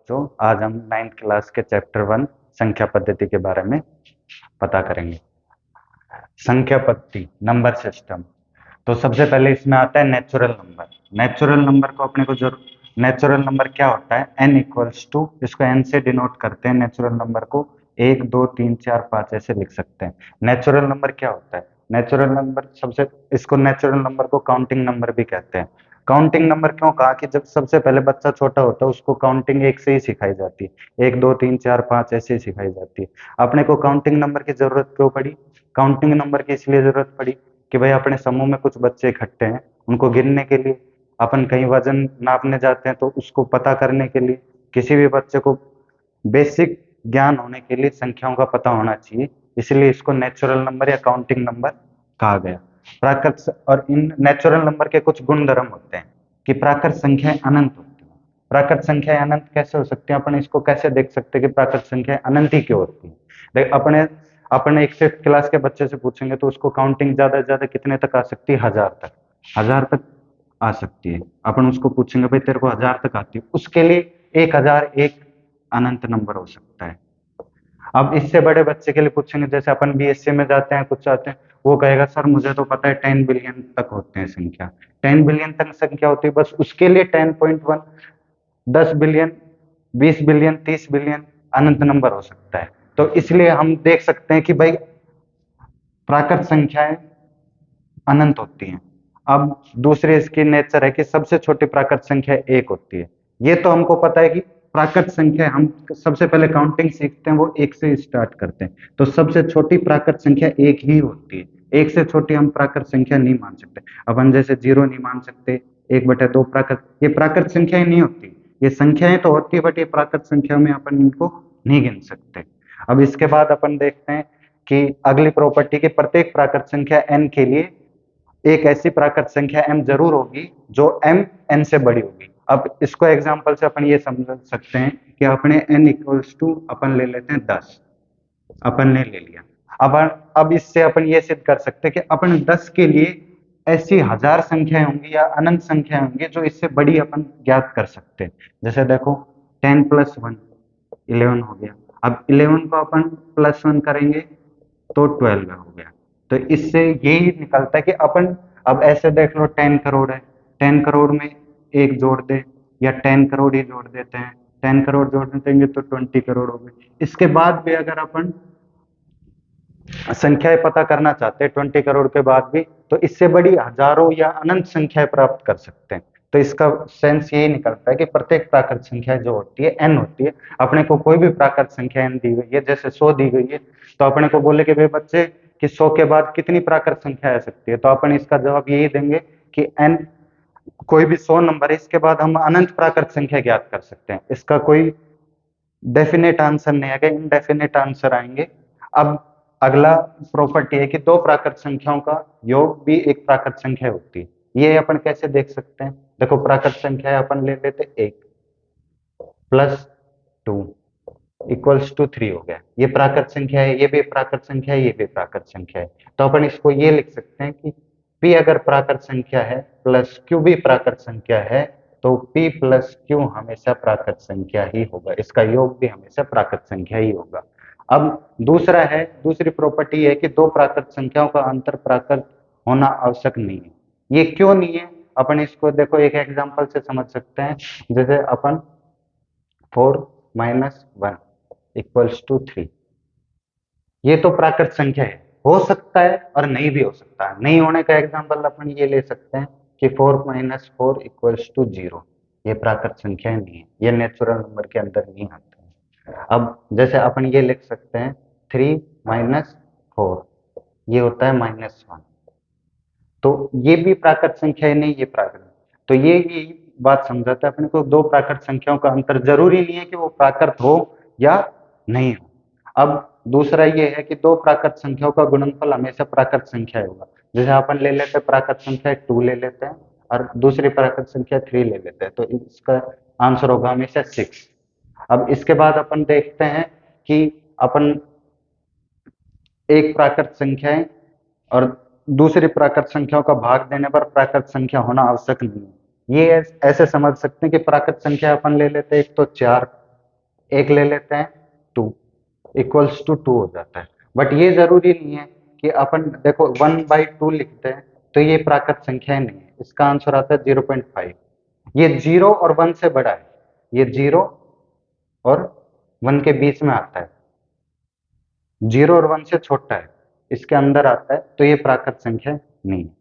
बच्चों, आज हम 9th क्लास के चैप्टर 1 संख्या पद्धति के बारे में पता करेंगे। संख्या पद्धति, नंबर सिस्टम। तो सबसे पहले इसमें आता है नेचुरल नंबर। नेचुरल नंबर को अपने को जरूर, नेचुरल नंबर क्या होता है, n इक्वल्स टू, इसको n से डिनोट करते हैं। नेचुरल नंबर को 1 2 3 4 5 ऐसे लिख सकते हैं। नेचुरल नंबर क्या होता है, नेचुरल नंबर सबसे, इसको नेचुरल नंबर को काउंटिंग नंबर भी कहते हैं। काउंटिंग नंबर क्यों कहा कि जब सबसे पहले बच्चा छोटा होता है उसको काउंटिंग एक से ही सिखाई जाती है, 1 2 3 4 5 ऐसे ही सिखाई जाती है। अपने को काउंटिंग नंबर की जरूरत क्यों पड़ी, काउंटिंग नंबर की इसलिए जरूरत पड़ी कि भाई अपने समूह में कुछ बच्चे इकट्ठे हैं, उनको गिनने के लिए, अपन कहीं वजन नापने जाते हैं तो उसको पता करने के लिए, किसी भी बच्चे को बेसिक ज्ञान होने के लिए संख्याओं का पता होना चाहिए, इसलिए इसको नेचुरल नंबर या काउंटिंग नंबर कहा गया। प्राकृत और इन नेचुरल नंबर के कुछ गुण धर्म होते हैं कि प्राकृत संख्याएं अनंत होती है। प्राकृत संख्याएं अनंत कैसे हो सकती हैं, अपन इसको कैसे देख सकते हैं कि प्राकृत संख्याएं अनंत ही क्यों होती है। देख, अपने अपने एक 5th क्लास के बच्चे से पूछेंगे तो उसको काउंटिंग ज्यादा से ज्यादा कितने तक आ सकती है, 1000 तक, 1000 तक आ सकती है। अपन उसको पूछेंगे भाई तेरे को 1000 तक आती है, उसके लिए 1001 अनंत नंबर हो सकता है। अब इससे बड़े बच्चे के लिए पूछेंगे, जैसे अपन बीएससी में जाते हैं, कुछ आते हैं, वो कहेगा सर मुझे तो पता है 10 बिलियन तक होते हैं संख्या, 10 बिलियन तक संख्या होती है, बस उसके लिए 10.1, 10 बिलियन, 20 बिलियन, 30 बिलियन अनंत नंबर हो सकता है। तो इसलिए हम देख सकते हैं कि भाई प्राकृत संख्याएं अनंत होती हैं। अब दूसरी इसकी नेचर है कि सबसे छोटी प्राकृत संख्या 1 होती है। ये तो हमको पता है कि प्राकृत संख्या, हम सबसे पहले काउंटिंग सीखते हैं वो 1 से स्टार्ट करते हैं, तो सबसे छोटी प्राकृत संख्या 1 ही होती है। 1 से छोटी हम प्राकृत संख्या नहीं मान सकते। अपन जैसे 0 नहीं मान सकते, 1/2 प्राकृत, ये प्राकृत संख्याएं नहीं होती। ये संख्याएं तो होती है बट ये प्राकृत संख्या में अपन इनको नहीं गिन सकते। अब इसके बाद अपन देखते हैं कि अगली प्रॉपर्टी की प्रत्येक प्राकृत संख्या n के लिए एक ऐसी प्राकृत संख्या m जरूर होगी जो m n से बड़ी होगी। अब इसको एग्जांपल से अपन ये समझ सकते हैं कि अपने n इक्वल्स टू अपन ले लेते हैं 10, अपन ने ले लिया। अब इससे अपन ये सिद्ध कर सकते हैं कि अपन 10 के लिए ऐसी 1000 संख्याएं होंगी या अनंत संख्याएं होंगी जो इससे बड़ी अपन ज्ञात कर सकते हैं। जैसे देखो 10 + 1 11 हो गया। अब 11 को अपन +1 करेंगे तो 12 हो गया। तो इससे यही निकलता है कि अपन, अब ऐसे देख लो 10 करोड़ है, 10 करोड़ में एक जोड़ दे या 10 करोड़ ही जोड़ देते हैं, 10 करोड़ जोड़ देंगे तो 20 करोड़ हो गए। इसके बाद भी अगर अपन संख्याएं पता करना चाहते हैं 20 करोड़ के बाद भी, तो इससे बड़ी हजारों या अनंत संख्याएं प्राप्त कर सकते हैं। तो इसका सेंस यही निकलता है कि प्रत्येक प्राकृत संख्या जो होती है n होती है। अपने को कोई भी प्राकृत संख्या n दी गई है, जैसे 100 दी गई है, तो अपने को बोले कि भाई बच्चे कि 100 के बाद कितनी प्राकृत संख्या आ सकती है, तो अपन इसका जवाब यही देंगे कि n, कोई भी 100 नंबर है इसके बाद हम अनंत प्राकृत संख्या ज्ञात कर सकते हैं। इसका कोई डेफिनेट आंसर नहीं आएगा, इनडेफिनेट आंसर आएंगे। अब अगला प्रॉपर्टी है कि दो प्राकृत संख्याओं का योग भी एक प्राकृत संख्या होती है। ये अपन कैसे देख सकते हैं, देखो प्राकृत संख्या अपन ले लेते 1 + 2 = 3 हो गया। ये प्राकृत संख्या है, ये भी प्राकृत संख्या है, ये भी प्राकृत संख्या है। तो अपन इसको ये लिख सकते हैं कि p अगर प्राकृत संख्या है प्लस q भी प्राकृत संख्या है, तो p + q हमेशा प्राकृत संख्या ही होगा, इसका योग भी हमेशा प्राकृत संख्या ही होगा। अब दूसरा है, दूसरी प्रॉपर्टी है कि दो प्राकृत संख्याओं का अंतर प्राकृत होना आवश्यक नहीं है। ये क्यों नहीं है, अपन इसको देखो एक एग्जांपल से समझ सकते हैं। जैसे अपन 4 - 1 = 3, ये तो प्राकृत संख्या है, हो सकता है और नहीं भी हो सकता है। नहीं होने का एग्जांपल अपन ये ले सकते हैं कि 4 - 4 = 0, ये प्राकृत संख्या नहीं है, ये नेचुरल नंबर के अंदर नहीं आता है। अब जैसे अपन ये लिख सकते हैं 3 - 4, ये होता है -1, तो ये भी प्राकृत संख्या है नहीं, ये प्राकृत। तो ये बात समझाता है अपने को, दो प्राकृत संख्याओं का अंतर जरूरी नहीं है कि वो प्राकृत हो या नहीं हो। अब दूसरा ये है कि दो प्राकृत संख्याओं का गुणनफल हमेशा प्राकृत संख्या होगा। जैसे अपन ले लेते हैं प्राकृत संख्या 2 ले लेते हैं और दूसरी प्राकृत संख्या 3 ले लेते हैं, तो इसका आंसर होगा हमेशा 6। अब इसके बाद अपन देखते हैं कि अपन एक प्राकृत संख्या है और दूसरी प्राकृत संख्याओं का भाग देने पर प्राकृत संख्या होना आवश्यक नहीं है। ये ऐसे समझ सकते हैं कि प्राकृत संख्या अपन ले लेते हैं, एक तो 4, एक ले लेते हैं, 2 इक्वल्स टू 2 हो जाता है। बट ये जरूरी नहीं है कि अपन देखो 1/2 लिखते हैं तो ये प्राकृत संख्या ही नहीं है, इसका आंसर आता है 0.5। ये 0 और 1 से बड़ा है, ये 0 और 1 के बीच में आता है, 0 और 1 से छोटा है, इसके अंदर आता है, तो ये प्राकृत संख्या नहीं है।